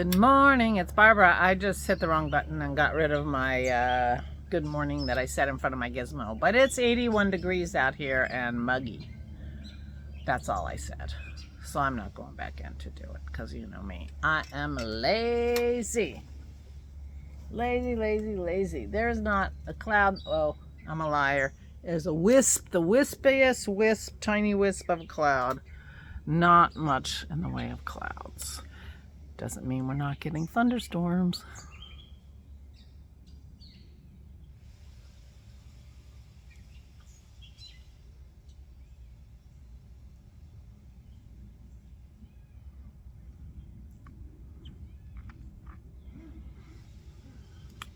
Good morning, it's Barbara. I just hit the wrong button and got rid of my good morning that I set in front of my gizmo. But it's 81 degrees out here and muggy. That's all I said. So I'm not going back in to do it because you know me. I am lazy. Lazy, lazy, lazy. There's not a cloud. Oh, I'm a liar. There's a wisp, the wispiest wisp, tiny wisp of a cloud. Not much in the way of clouds. Doesn't mean we're not getting thunderstorms.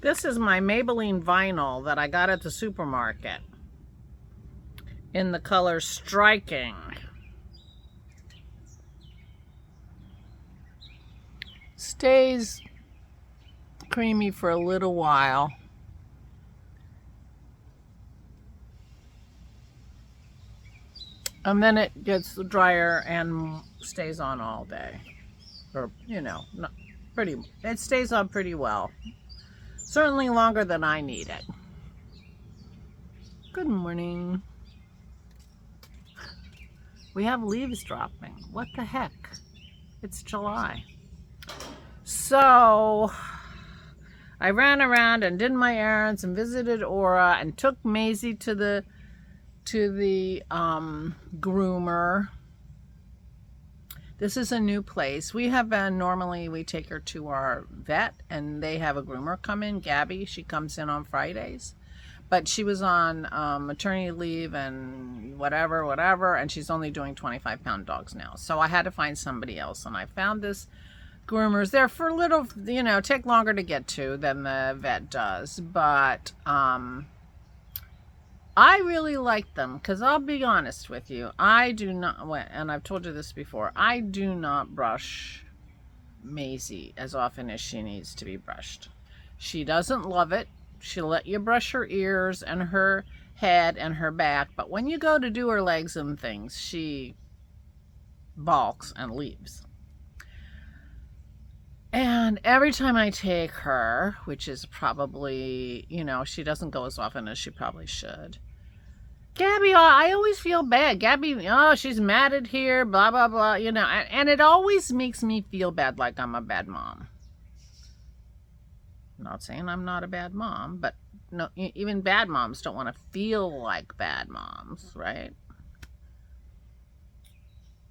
This is my Maybelline vinyl that I got at the supermarket in the color Striking. Stays creamy for a little while. And then it gets drier and stays on all day. Or, you know, it stays on pretty well. Certainly longer than I need it. Good morning. We have leaves dropping. What the heck? It's July. So I ran around and did my errands and visited Aura and took Maisie to the groomer. This is a new place. Normally we take her to our vet and they have a groomer come in, Gabby. She comes in on Fridays. But she was on maternity leave and whatever, and she's only doing 25-pound dogs now. So I had to find somebody else, and I found this groomers. They're for a little, you know, take longer to get to than the vet does. But I really like them because I'll be honest with you. I do not, and I've told you this before, I do not brush Maisie as often as she needs to be brushed. She doesn't love it. She'll let you brush her ears and her head and her back, but when you go to do her legs and things, she balks and leaves. And every time I take her, which is probably, you know, she doesn't go as often as she probably should. Gabby, I always feel bad. Gabby, oh, she's matted here, blah, blah, blah, you know, and it always makes me feel bad, like I'm a bad mom. I'm not saying I'm not a bad mom, but no, even bad moms don't want to feel like bad moms, right?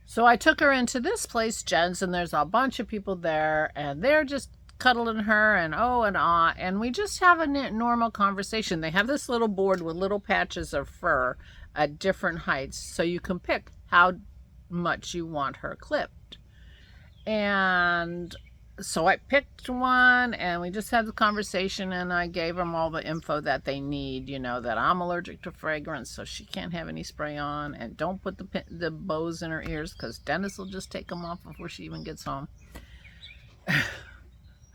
So I took her into this place, Jen's, and there's a bunch of people there, and they're just cuddling her and oh and ah, and we just have a normal conversation. They have this little board with little patches of fur at different heights, so you can pick how much you want her clipped. And so I picked one and we just had the conversation and I gave them all the info that they need, you know, that I'm allergic to fragrance, so she can't have any spray on, and don't put the bows in her ears because Dennis will just take them off before she even gets home.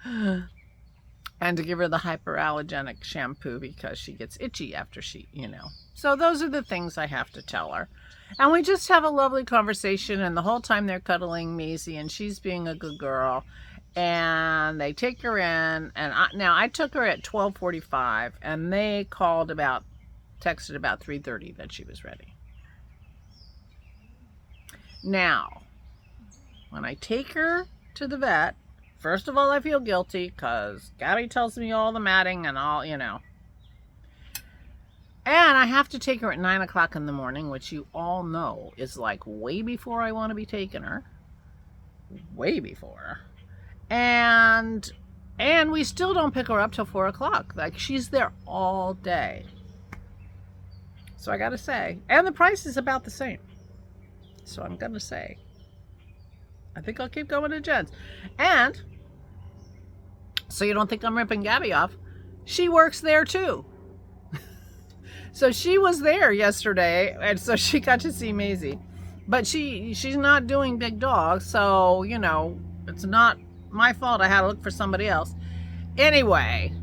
And to give her the hyperallergenic shampoo because she gets itchy after she, you know. So those are the things I have to tell her. And we just have a lovely conversation, and the whole time they're cuddling Maisie and she's being a good girl. And they take her in, and I took her at 12:45, and they texted about 3:30 that she was ready. Now, when I take her to the vet, first of all, I feel guilty because Gabby tells me all the matting and all, you know. And I have to take her at 9 o'clock in the morning, which you all know is like way before I want to be taking her. Way before. And we still don't pick her up till 4 o'clock. Like, she's there all day. So I gotta say, and the price is about the same. So I'm gonna say, I think I'll keep going to Jen's. And so you don't think I'm ripping Gabby off, she works there too. So she was there yesterday, and so she got to see Maisie. But she's not doing big dogs, so, you know, it's not my fault I had to look for somebody else. Anyway,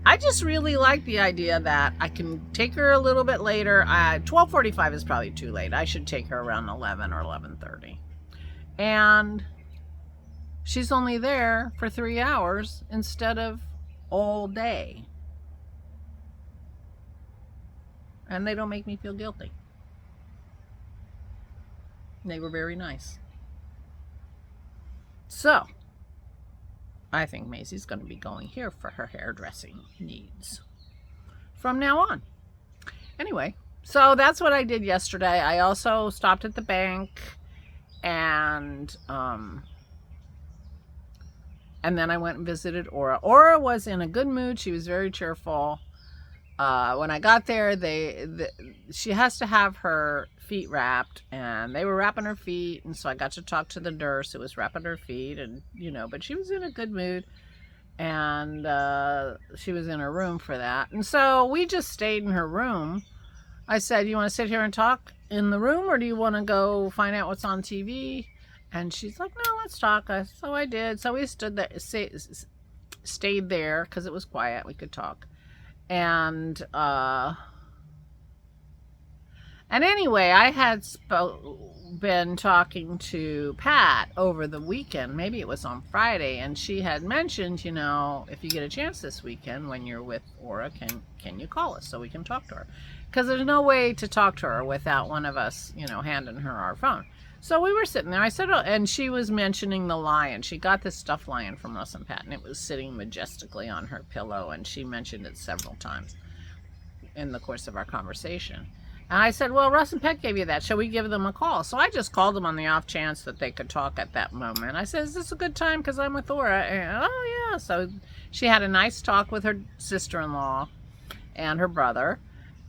I just really like the idea that I can take her a little bit later. 12:45 is probably too late. I should take her around 11 or 11:30. And she's only there for 3 hours instead of all day. And they don't make me feel guilty. They were very nice. So, I think Maisie's going to be going here for her hairdressing needs from now on. Anyway, so that's what I did yesterday. I also stopped at the bank and then I went and visited Aura. Aura was in a good mood. She was very cheerful. When I got there, she has to have her feet wrapped, and they were wrapping her feet, and so I got to talk to the nurse who was wrapping her feet, and but she was in a good mood, and she was in her room for that, and so we just stayed in her room. I said, you want to sit here and talk in the room, or do you want to go find out what's on TV? And she's like, no, let's talk. So I did. So we stood there, stayed there because it was quiet. We could talk. And anyway, I had been talking to Pat over the weekend. Maybe it was on Friday, and she had mentioned, if you get a chance this weekend when you're with Aura, can you call us so we can talk to her? Because there's no way to talk to her without one of us, handing her our phone. So we were sitting there. I said, oh, and she was mentioning the lion. She got this stuffed lion from Russ and Pat, and it was sitting majestically on her pillow, and she mentioned it several times in the course of our conversation. And I said, well, Russ and Pat gave you that. Shall we give them a call? So I just called them on the off chance that they could talk at that moment. I said, is this a good time? Because I'm with Aura. And, oh, yeah. So she had a nice talk with her sister-in-law and her brother.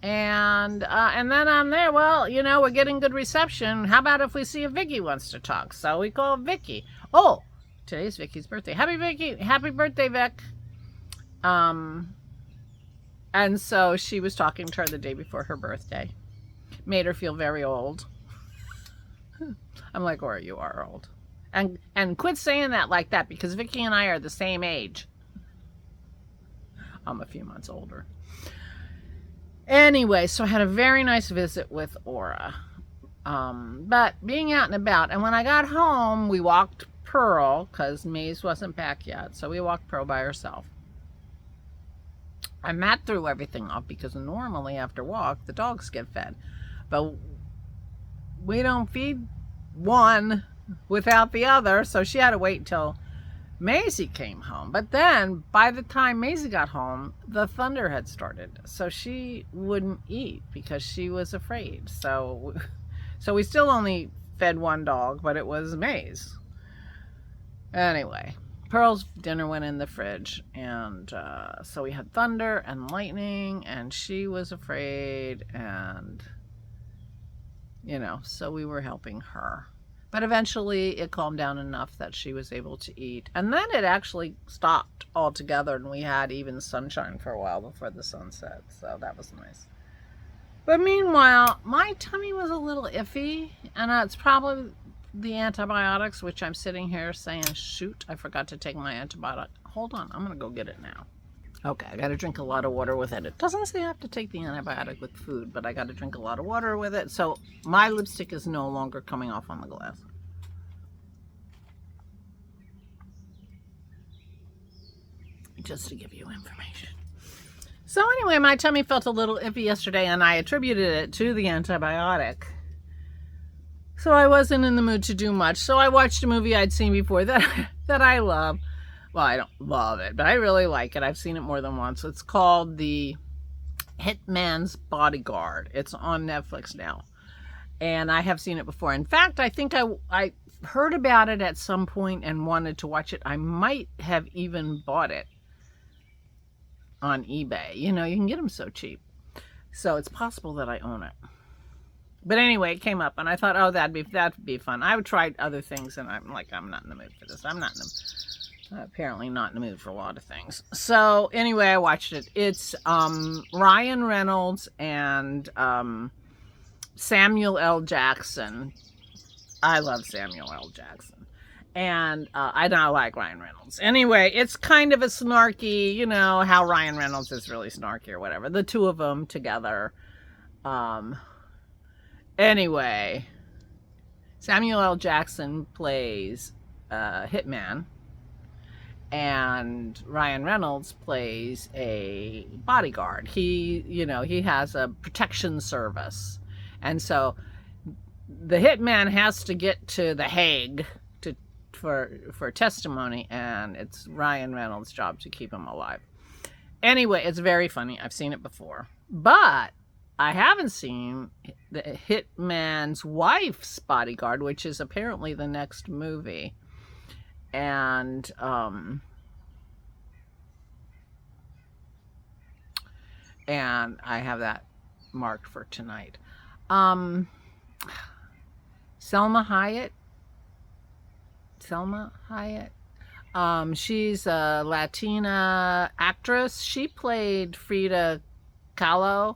And then I'm there, well, we're getting good reception. How about if we see if Vicky wants to talk? So we called Vicky. Oh, today's Vicky's birthday. Happy birthday, Vic. And so she was talking to her the day before her birthday. Made her feel very old. I'm like, Aura, you are old. And quit saying that like that, because Vicky and I are the same age. I'm a few months older. Anyway, so I had a very nice visit with Aura. But being out and about, and when I got home, we walked Pearl, because Maze wasn't back yet, so we walked Pearl by herself. And Matt threw everything off, because normally after walk, the dogs get fed. But we don't feed one without the other, so she had to wait until Maisie came home. But then by the time Maisie got home, the thunder had started, so she wouldn't eat because she was afraid. So we still only fed one dog, but it was Maze. Anyway, Pearl's dinner went in the fridge, and so we had thunder and lightning, and she was afraid, and so we were helping her. But eventually it calmed down enough that she was able to eat. And then it actually stopped altogether, and we had even sunshine for a while before the sun set. So that was nice. But meanwhile, my tummy was a little iffy. And it's probably the antibiotics, which I'm sitting here saying, shoot, I forgot to take my antibiotic. Hold on, I'm going to go get it now. Okay, I got to drink a lot of water with it. It doesn't say I have to take the antibiotic with food, but I got to drink a lot of water with it. So my lipstick is no longer coming off on the glass. Just to give you information. So anyway, my tummy felt a little iffy yesterday, and I attributed it to the antibiotic. So I wasn't in the mood to do much. So I watched a movie I'd seen before that I love. Well, I don't love it, but I really like it. I've seen it more than once. It's called The Hitman's Bodyguard. It's on Netflix now. And I have seen it before. In fact, I think I heard about it at some point and wanted to watch it. I might have even bought it on eBay. You can get them so cheap. So it's possible that I own it. But anyway, it came up, and I thought, oh, that'd be fun. I would try other things, and I'm like, I'm not in the mood for this. Apparently not in the mood for a lot of things. So anyway, I watched it. It's Ryan Reynolds and Samuel L. Jackson. I love Samuel L. Jackson. And I don't like Ryan Reynolds. Anyway, it's kind of a snarky, how Ryan Reynolds is really snarky or whatever. The two of them together. Anyway, Samuel L. Jackson plays hitman, and Ryan Reynolds plays a bodyguard. He has a protection service, and so the hitman has to get to The Hague for testimony, and it's Ryan Reynolds' job to keep him alive. Anyway, it's very funny. I've seen it before, but I haven't seen the hitman's wife's bodyguard, which is apparently the next movie. And I have that marked for tonight. Selma Hayek. She's a Latina actress. She played Frida Kahlo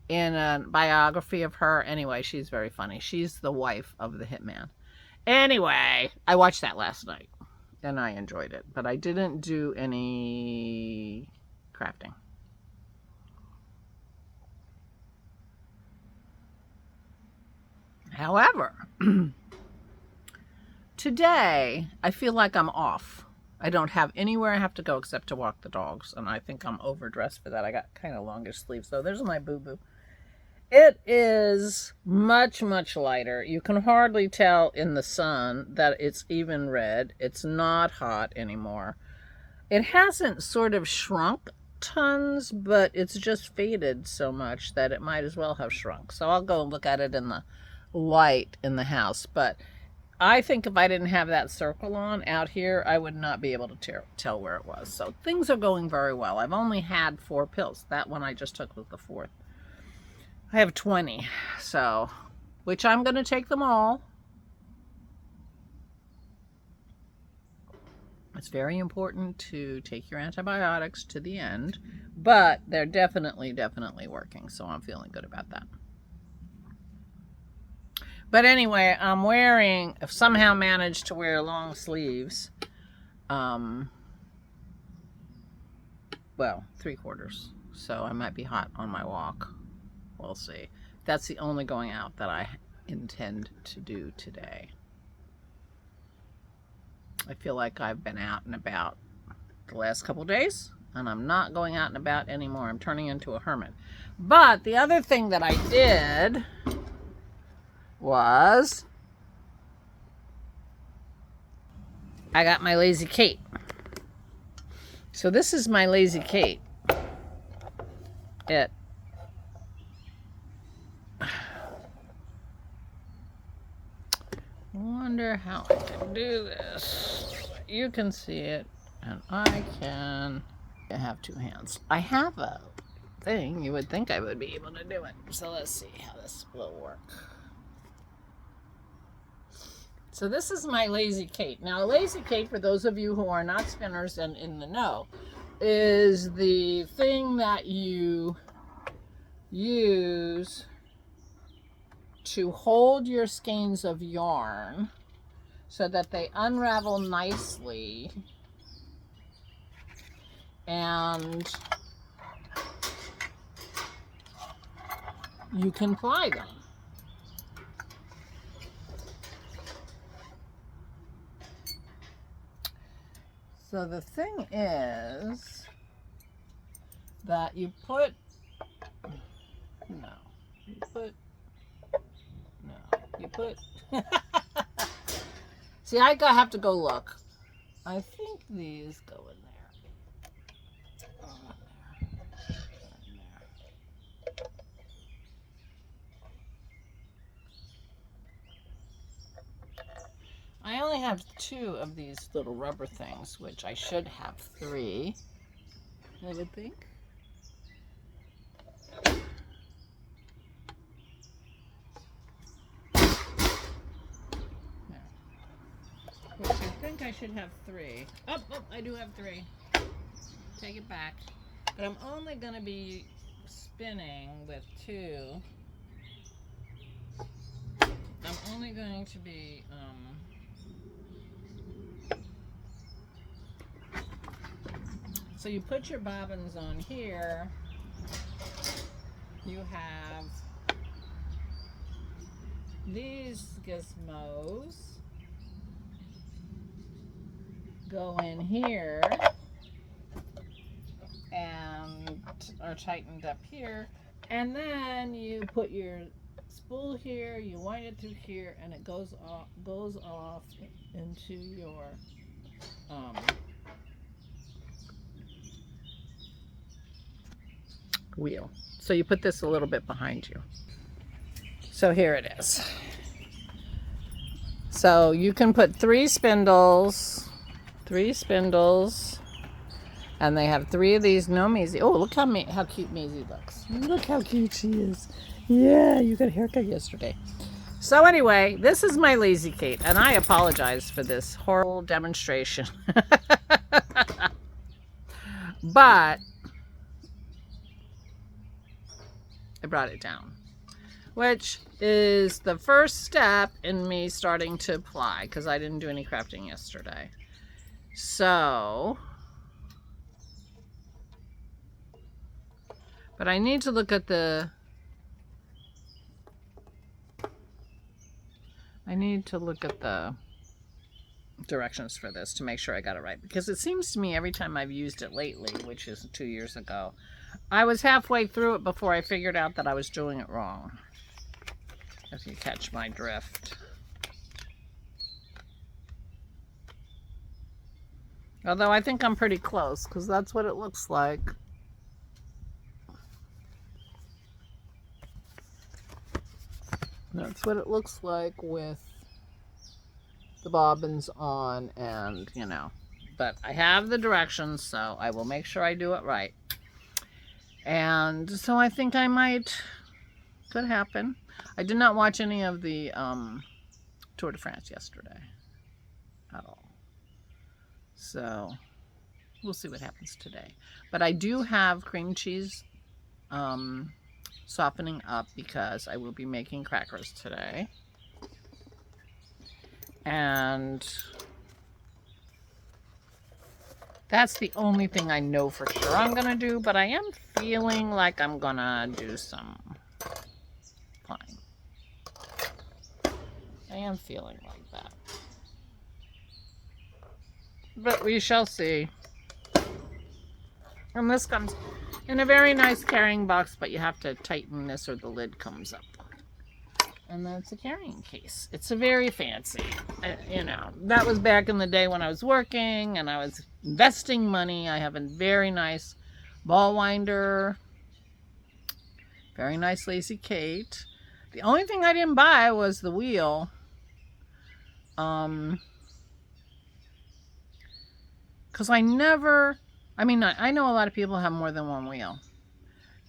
in a biography of her. Anyway, she's very funny. She's the wife of the hitman. Anyway, I watched that last night and I enjoyed it, but I didn't do any crafting. However, today I feel like I'm off. I don't have anywhere I have to go except to walk the dogs, and I think I'm overdressed for that. I got kind of longish sleeves, so there's my boo-boo. It is much, much lighter. You can hardly tell in the sun that it's even red. It's not hot anymore. It hasn't sort of shrunk tons, but it's just faded so much that it might as well have shrunk. So I'll go look at it in the light in the house. But I think if I didn't have that circle on out here, I would not be able to tell where it was. So things are going very well. I've only had 4 pills. That one I just took was the 4th. I have 20, so, which I'm going to take them all. It's very important to take your antibiotics to the end, but they're definitely working, so I'm feeling good about that. But anyway, I've somehow managed to wear long sleeves. Well, 3/4, so I might be hot on my walk. We'll see. That's the only going out that I intend to do today. I feel like I've been out and about the last couple days, and I'm not going out and about anymore. I'm turning into a hermit. But the other thing that I did was I got my Lazy Kate. So this is my Lazy Kate. Wonder how I can do this. You can see it, and I have 2 hands. I have a thing. You would think I would be able to do it. So let's see how this will work. So this is my Lazy Kate. Now, a Lazy Kate, for those of you who are not spinners and in the know, is the thing that you use to hold your skeins of yarn so that they unravel nicely and you can ply them. So the thing is that you put see, I have to go look. I think these go in there. I only have 2 of these little rubber things, which I should have 3, I would think. Which I think I should have 3. Oh, I do have 3. Take it back. But I'm only going to be spinning with 2. I'm only going to be, so you put your bobbins on here. You have these gizmos. go in here and are tightened up here, and then you put your spool here, you wind it through here, and it goes off into your wheel. So you put this a little bit behind you. So here it is. So you can put three spindles, and they have three of these. No Maisie. Oh, look how cute Maisie looks. Look how cute she is. Yeah, you got a haircut yesterday. So anyway, this is my Lazy Kate, and I apologize for this horrible demonstration. But I brought it down, which is the first step in me starting to apply, because I didn't do any crafting yesterday. So, but I need to look at the directions for this to make sure I got it right, because it seems to me every time I've used it lately, which is 2 years ago, I was halfway through it before I figured out that I was doing it wrong. If you catch my drift. Although I think I'm pretty close, because that's what it looks like. That's what it looks like with the bobbins on, and you know, but I have the directions, so I will make sure I do it right. And so I think could happen. I did not watch any of the Tour de France yesterday at all, so we'll see what happens today. But I do have cream cheese softening up, because I will be making crackers today. And that's the only thing I know for sure I'm gonna do, but I am feeling like I'm gonna do some flying. I am feeling like that. But we shall see. And this comes in a very nice carrying box, but you have to tighten this or the lid comes up. And that's a carrying case. It's a very fancy, you know, that was back in the day when I was working and I was investing money. I have a very nice ball winder, very nice Lazy Kate. The only thing I didn't buy was the wheel. Because I know a lot of people have more than one wheel,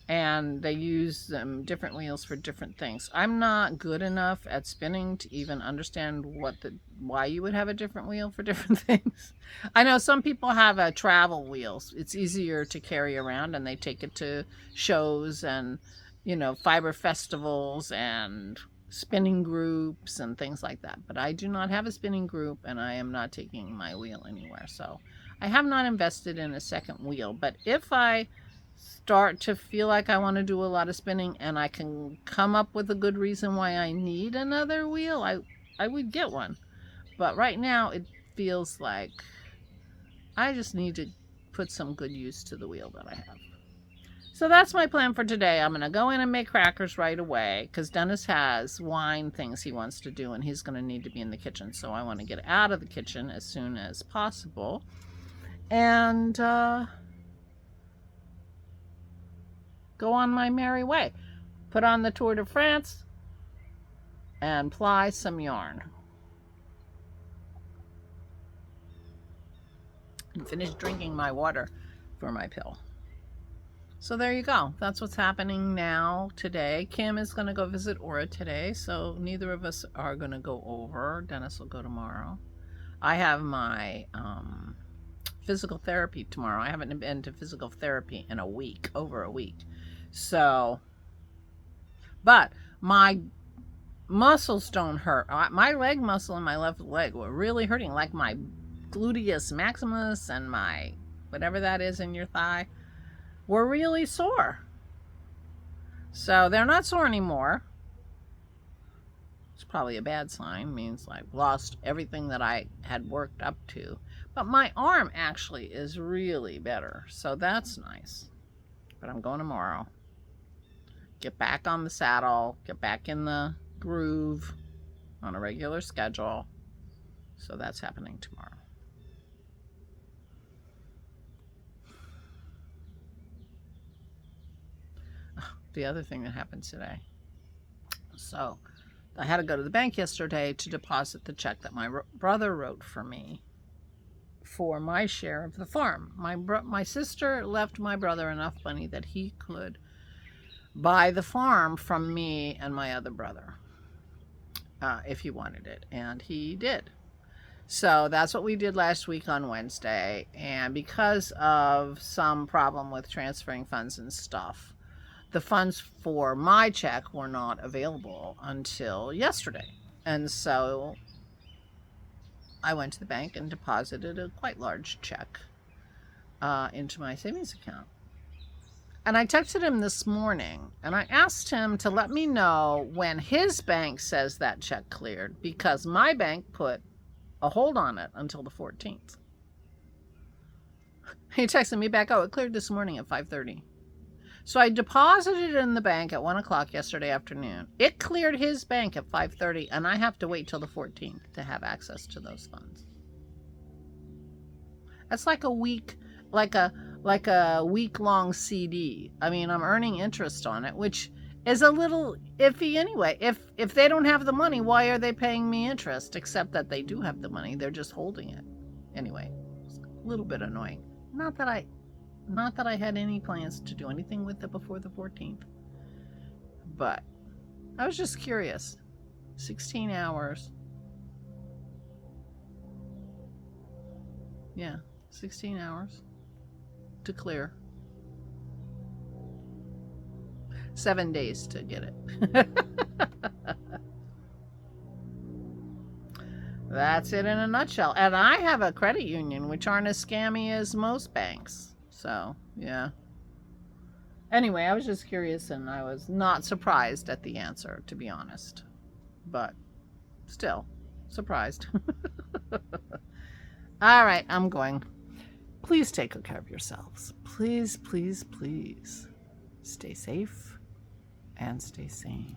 and they use different wheels for different things. I'm not good enough at spinning to even understand why you would have a different wheel for different things. I know some people have a travel wheels. It's easier to carry around, and they take it to shows and, you know, fiber festivals and spinning groups and things like that. But I do not have a spinning group, and I am not taking my wheel anywhere. So I have not invested in a second wheel. But if I start to feel like I want to do a lot of spinning and I can come up with a good reason why I need another wheel, I would get one. But right now it feels like I just need to put some good use to the wheel that I have. So that's my plan for today. I'm going to go in and make crackers right away, because Dennis has wine things he wants to do, and he's going to need to be in the kitchen. So I want to get out of the kitchen as soon as possible. And go on my merry way. Put on the Tour de France and ply some yarn. And finish drinking my water for my pill. So there you go. That's what's happening now today. Kim is going to go visit Aura today, so neither of us are going to go over. Dennis will go tomorrow. I have my physical therapy tomorrow. I haven't been to physical therapy in over a week. So, but my muscles don't hurt. My leg muscle and my left leg were really hurting, like my gluteus maximus and my whatever that is in your thigh were really sore. So they're not sore anymore. It's probably a bad sign. It means I've lost everything that I had worked up to. But my arm actually is really better, so that's nice. But I'm going tomorrow. Get back on the saddle, get back in the groove on a regular schedule. So that's happening tomorrow. The other thing that happened today. So I had to go to the bank yesterday to deposit the check that my brother wrote for me for my share of the farm. My sister left my brother enough money that he could buy the farm from me and my other brother if he wanted it, and he did. So that's what we did last week on Wednesday, and because of some problem with transferring funds and stuff, the funds for my check were not available until yesterday. And so I went to the bank and deposited a quite large check into my savings account. And I texted him this morning and I asked him to let me know when his bank says that check cleared, because my bank put a hold on it until the 14th. He texted me back, oh, it cleared this morning at 5:30. So I deposited it in the bank at 1 o'clock yesterday afternoon. It cleared his bank at 5:30, and I have to wait till the 14th to have access to those funds. That's like a week, like a week-long CD. I mean, I'm earning interest on it, which is a little iffy anyway. If they don't have the money, why are they paying me interest? Except that they do have the money, they're just holding it. Anyway, it's a little bit annoying. Not that I had any plans to do anything with it before the 14th. But I was just curious. 16 hours. Yeah, 16 hours to clear. 7 days to get it. That's it in a nutshell. And I have a credit union, which aren't as scammy as most banks. So, yeah. Anyway, I was just curious, and I was not surprised at the answer, to be honest. But still, surprised. All right, I'm going. Please take good care of yourselves. Please, please, please stay safe and stay sane.